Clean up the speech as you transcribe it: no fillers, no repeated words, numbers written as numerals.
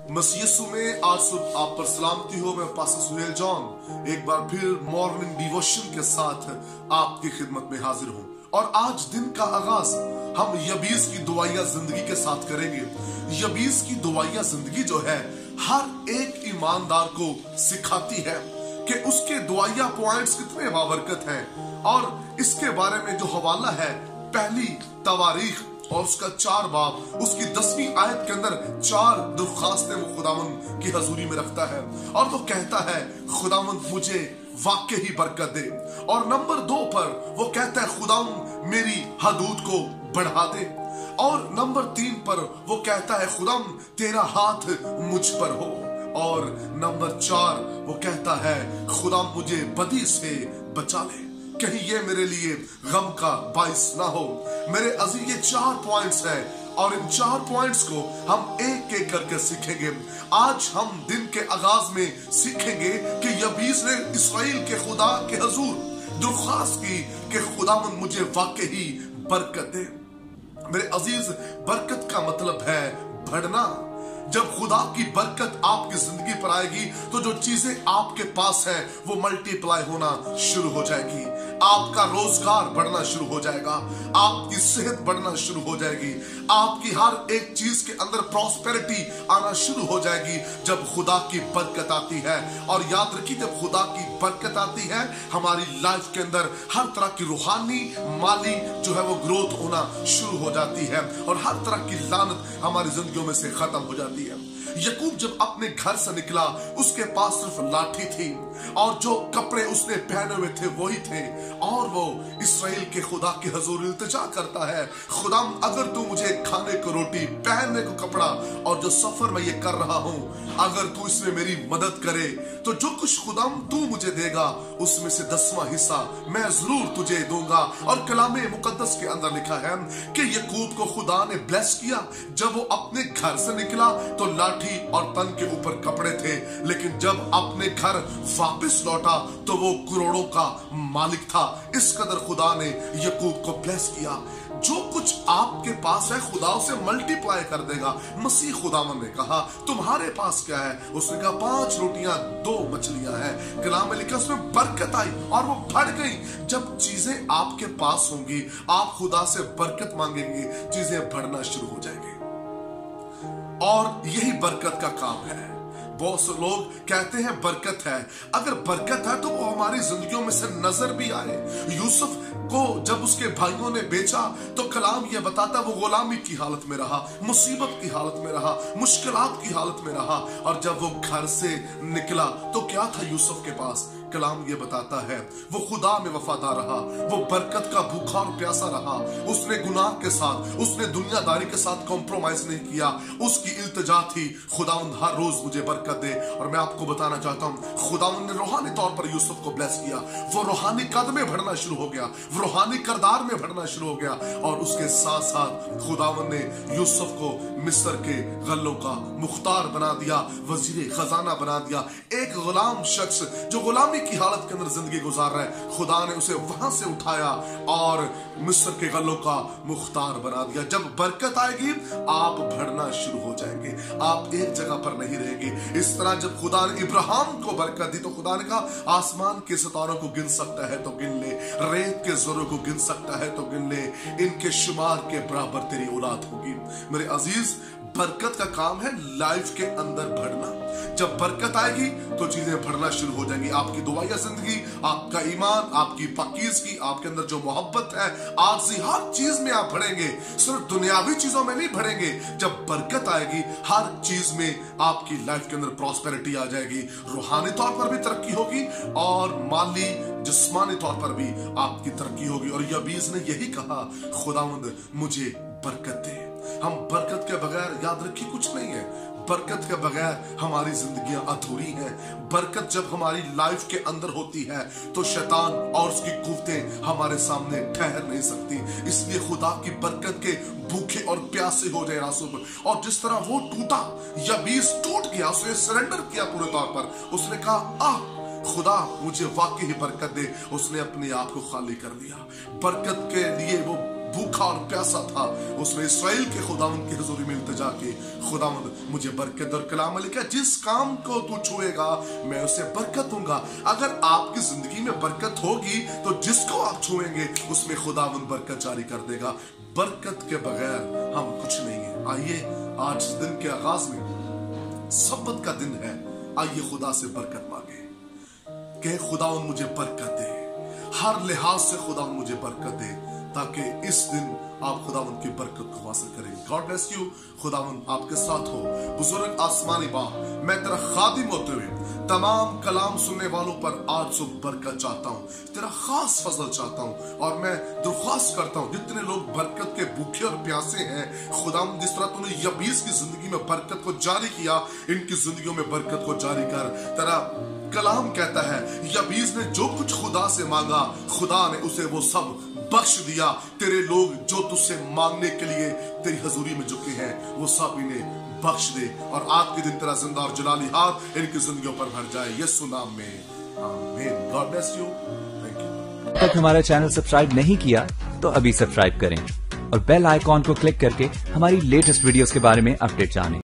मसीह यीशु में आज सुबह आप पर सलामती हो। मैं पास्टर सुहेल जॉन एक बार फिर मॉर्निंग डिवोशन के साथ आपकी खिदमत में हाजिर हूँ। और आज दिन का आगाज हम यबीस की दुआया जिंदगी के साथ करेंगे। यबीस की दुआया जिंदगी जो है हर एक ईमानदार को सिखाती है कि उसके दुआया पॉइंट्स कितने बाबरकत हैं। और इसके बारे में जो हवाला है पहली तवारीख और उसका 4 बाब उसकी 10वीं आयत के अंदर 4 दरख्वास्तें वो खुदावंद की हजूरी में रखता है। और वो कहता है खुदावंद मुझे वाकई ही बरकत दे। और नंबर 2 पर वो कहता है खुदावंद मेरी हदूद को बढ़ा दे। और नंबर 3 पर वो कहता है खुदावंद तेरा हाथ मुझ पर हो। और नंबर 4 वो कहता है खुदा मुझे बदी से बचा ले, कहीं ये मेरे लिए गम का बाइस ना हो। मेरे अजीज ये 4 पॉइंट्स हैं और इन 4 पॉइंट्स को हम एक एक करके सीखेंगे। आज हम दिन के आगाज में सीखेंगे कि यबीस ने इसराइल के खुदा के हजूर दरख्वास्त की कि खुदावंद मुझे वाकई ही बरकत दे। मेरे अजीज बरकत का मतलब है बढ़ना। जब खुदा की बरकत आपकी जिंदगी पर आएगी तो जो चीजें आपके पास है वो मल्टीप्लाई होना शुरू हो जाएगी। आपका रोजगार बढ़ना शुरू हो जाएगा, आपकी सेहत बढ़ना शुरू हो जाएगी, आपकी हर एक चीज के अंदर प्रॉस्पेरिटी आना शुरू हो जाएगी जब खुदा की बरकत आती है। और याद रखिए जब खुदा की बरकत आती है हमारी लाइफ के अंदर हर तरह की रूहानी माली जो है वो ग्रोथ होना शुरू हो जाती है और हर तरह की लानत हमारी जिंदगियों में से खत्म हो जाती है। यकूब जब अपने घर से निकला उसके पास सिर्फ लाठी थी और जो कपड़े उसने पहने हुए थे वही थे। और वो इसराइल के खुदा के हुजूर इल्तिजा करता है खुदा अगर तू मुझे खाने को रोटी पहनने को कपड़ा और जो सफर में ये कर रहा हूं अगर तू इसमें मेरी मदद करे तो जो कुछ खुदा तू मुझे देगा उसमें से 10वां हिस्सा मैं जरूर तुझे दूंगा। और कलामे मुकद्दस के अंदर लिखा है कि यकूब को खुदा ने ब्लेस किया। जब वो अपने घर से निकला तो लाठी और तन के ऊपर कपड़े थे, लेकिन जब अपने घर वापस लौटा तो वो करोड़ों का मालिक था। इस कदर खुदा ने यकूब को ब्लेस किया। जो कुछ आपके पास है खुदा उसे मल्टीप्लाई कर देगा। मसीह खुदावन ने कहा तुम्हारे पास क्या है? उसने कहा 5 रोटियां 2 मछलियां हैं। कलाम में लिखा उसमें बरकत आई और वो बढ़ गई। जब चीजें आपके पास होंगी आप खुदा से बरकत मांगेंगे, चीजें बढ़ना शुरू हो जाएंगी। और यही बरकत का काम है। बहुत से लोग कहते हैं बरकत है, अगर बरकत है तो वो हमारी जिंदगियों में से नजर भी आए। यूसुफ को जब उसके भाइयों ने बेचा तो कलाम ये बताता वो गुलामी की हालत में रहा, मुसीबत की हालत में रहा, मुश्किलात की हालत में रहा। और जब वो घर से निकला तो क्या था यूसुफ के पास? कलाम ये बताता है वो खुदा में वफादार रहा, वो बरकत का भूखा और प्यासा रहा। उसने गुनाह के साथ, उसने दुनियादारी के साथ कॉम्प्रोमाइज नहीं किया। उसकी इल्तिजा थी खुदावंद हर रोज मुझे बरकत दे। और मैं आपको बताना चाहता हूँ खुदावंद ने रूहानी तौर पर यूसुफ को ब्लेस किया। वो रूहानी कद में बढ़ना शुरू हो गया, रूहानी किरदार में बढ़ना शुरू हो गया। और उसके साथ साथ खुदावंद ने यूसुफ को मिस्र के गल्लों का मुख्तार बना दिया, वजीर खजाना बना दिया। एक गुलाम शख्स जो गुलामी की हालत के अंदर जिंदगी गुजार रहा है, खुदा ने उसे वहां से उठाया और मिस्र के गल्लों का मुख्तार बना दिया। जब बरकत आएगी आप बढ़ना शुरू हो जाएंगे, आप एक जगह पर नहीं रहेंगे। इस तरह जब खुदा ने इब्राहिम को बरकत दी तो खुदा ने कहा आसमान के सितारों को गिन सकता है तो गिन ले, रेत के जरों को गिन सकता है तो गिन ले, इनके शुमार के बराबर तेरी औलाद होगी। मेरे अजीज बरकत का काम है लाइफ के अंदर बढ़ना। जब बरकत आएगी तो चीजें बढ़ना शुरू हो जाएंगी। आपकी दुआया जिंदगी, आपका ईमान, आपकी पाकीज़गी, आपके अंदर जो मोहब्बत है, आज से हर चीज में आप बढ़ेंगे। सिर्फ दुनियावी चीजों में नहीं बढ़ेंगे। जब बरकत आएगी हर चीज में आपकी लाइफ के अंदर प्रॉस्पेरिटी आ जाएगी। रूहानी तौर पर भी तरक्की होगी और माली जिस्मानी तौर पर भी आपकी तरक्की होगी। और यबीस ने यही कहा खुदावंद मुझे बरकत दे। हम बरकत के बगैर याद रखिए कुछ नहीं है। बरकत के बगैर हमारी जिंदगियां अधूरी हैं। बरकत जब हमारी लाइफ के अंदर होती है तो शैतान और उसकी कुव्वतें हमारे सामने ठहर नहीं सकती। इसलिए खुदा की बरकत के भूखे और प्यासे हो जाए रासुब। और जिस तरह वो टूटा, यबीस टूट गया, उसने सरेंडर किया पूरे तौर पर। उसने कहा खुदा मुझे वाकई बरकत दे। उसने अपने आप को खाली कर दिया। बरकत के लिए वो भूखा और प्यासा था, उसने इसराइल के खुदावंद की हुजूरी में इल्तिजा की, खुदावंद मुझे बरकत और कलाम लिखा, जिस काम को तू छुएगा मैं उसे बरकत दूंगा। अगर आपकी जिंदगी में बरकत होगी तो जिसको आप छुएंगे उसमें खुदावंद बरकत जारी कर देगा। बरकत के बगैर हम कुछ नहीं है। आइए आज दिन के आगाज में सब्बत का दिन है, आइए खुदा से बरकत मांगे कि खुदावंद मुझे बरकत दे, हर लिहाज से खुदावंद मुझे बरकत दे, ताकि इस दिन आप खुदावंद की बरकत को हासिल करेंगे। गॉड ब्लेस यू, खुदावंद आपके साथ हो। बुजुर्ग आसमानी बाप, मैं तेरा खादिम होते हुए तमाम कलाम सुनने वालों पर आज सुबह बरकत चाहता हूँ, तेरा खास फजल चाहता हूँ, और मैं दुर्ख्वास्त करता हूँ जितने लोग बरकत के भूखे और प्यासे हैं, खुदावंद जिस तरह तूने यबीस की जिंदगी में बरकत को जारी किया, इनकी जिंदगियों में बरकत को जारी कर। तेरा कलाम कहता है यबीस ने जो कुछ खुदा से मांगा, खुदा ने उसे वो सब बख्श दिया। तेरे लोग जो तुझसे मांगने के लिए तेरी हजूरी में झुके हैं, वो सब इन्हें बख्श दे, और आज के दिन तेरा जिंदा और जलाली हाथ इनकी जिंदगियों पर भर जाए, यीशु नाम में, आमीन। God bless you, thank you. अब तक हमारा चैनल सब्सक्राइब नहीं किया तो अभी सब्सक्राइब करें और बेल आइकॉन को क्लिक करके हमारी लेटेस्ट वीडियोस के बारे में अपडेट जानें।